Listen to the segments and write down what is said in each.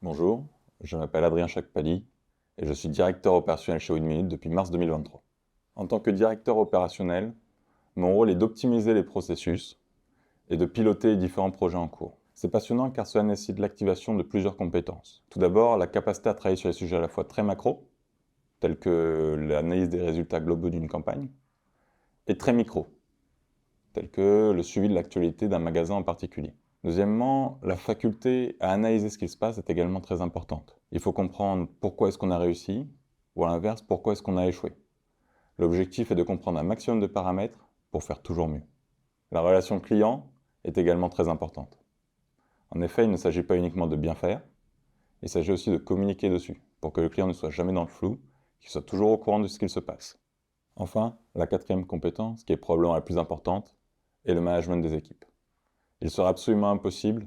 Bonjour, je m'appelle Adrien Chakpali et je suis directeur opérationnel chez 1 depuis mars 2023. En tant que directeur opérationnel, mon rôle est d'optimiser les processus et de piloter les différents projets en cours. C'est passionnant car cela nécessite l'activation de plusieurs compétences. Tout d'abord, la capacité à travailler sur des sujets à la fois très macro, tels que l'analyse des résultats globaux d'une campagne, et très micro, tels que le suivi de l'actualité d'un magasin en particulier. Deuxièmement, la faculté à analyser ce qui se passe est également très importante. Il faut comprendre pourquoi est-ce qu'on a réussi, ou à l'inverse, pourquoi est-ce qu'on a échoué. L'objectif est de comprendre un maximum de paramètres pour faire toujours mieux. La relation client est également très importante. En effet, il ne s'agit pas uniquement de bien faire, il s'agit aussi de communiquer dessus, pour que le client ne soit jamais dans le flou, qu'il soit toujours au courant de ce qu'il se passe. Enfin, la quatrième compétence, qui est probablement la plus importante, est le management des équipes. Il sera absolument impossible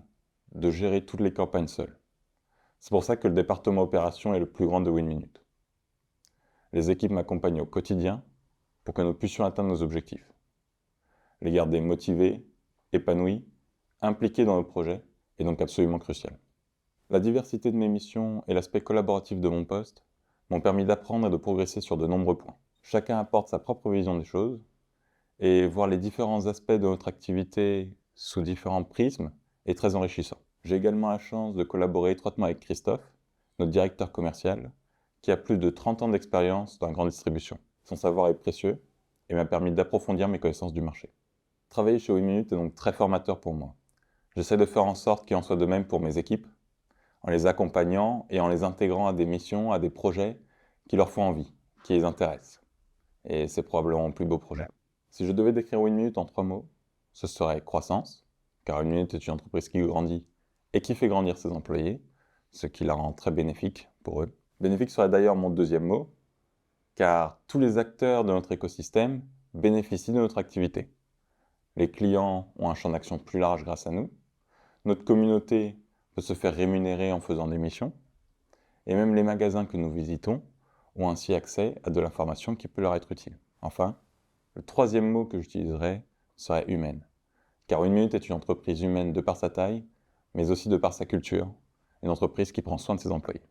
de gérer toutes les campagnes seul. C'est pour ça que le département opération est le plus grand de 1 Les équipes m'accompagnent au quotidien pour que nous puissions atteindre nos objectifs. Les garder motivés, épanouis, impliqués dans nos projets est donc absolument crucial. La diversité de mes missions et l'aspect collaboratif de mon poste m'ont permis d'apprendre et de progresser sur de nombreux points. Chacun apporte sa propre vision des choses et voir les différents aspects de notre activité sous différents prismes est très enrichissant. J'ai également la chance de collaborer étroitement avec Christophe, notre directeur commercial, qui a plus de 30 ans d'expérience dans la grande distribution. Son savoir est précieux et m'a permis d'approfondir mes connaissances du marché. Travailler chez 1 est donc très formateur pour moi. J'essaie de faire en sorte qu'il en soit de même pour mes équipes, en les accompagnant et en les intégrant à des missions, à des projets qui leur font envie, qui les intéressent. Et c'est probablement mon plus beau projet. Si je devais décrire 1 en 3 mots, ce serait croissance, car 1 est une entreprise qui grandit et qui fait grandir ses employés, ce qui la rend très bénéfique pour eux. Bénéfique serait d'ailleurs mon deuxième mot, car tous les acteurs de notre écosystème bénéficient de notre activité. Les clients ont un champ d'action plus large grâce à nous, notre communauté peut se faire rémunérer en faisant des missions, et même les magasins que nous visitons ont ainsi accès à de l'information qui peut leur être utile. Enfin, le troisième mot que j'utiliserais serait humaine, car 1 est une entreprise humaine de par sa taille, mais aussi de par sa culture, une entreprise qui prend soin de ses employés.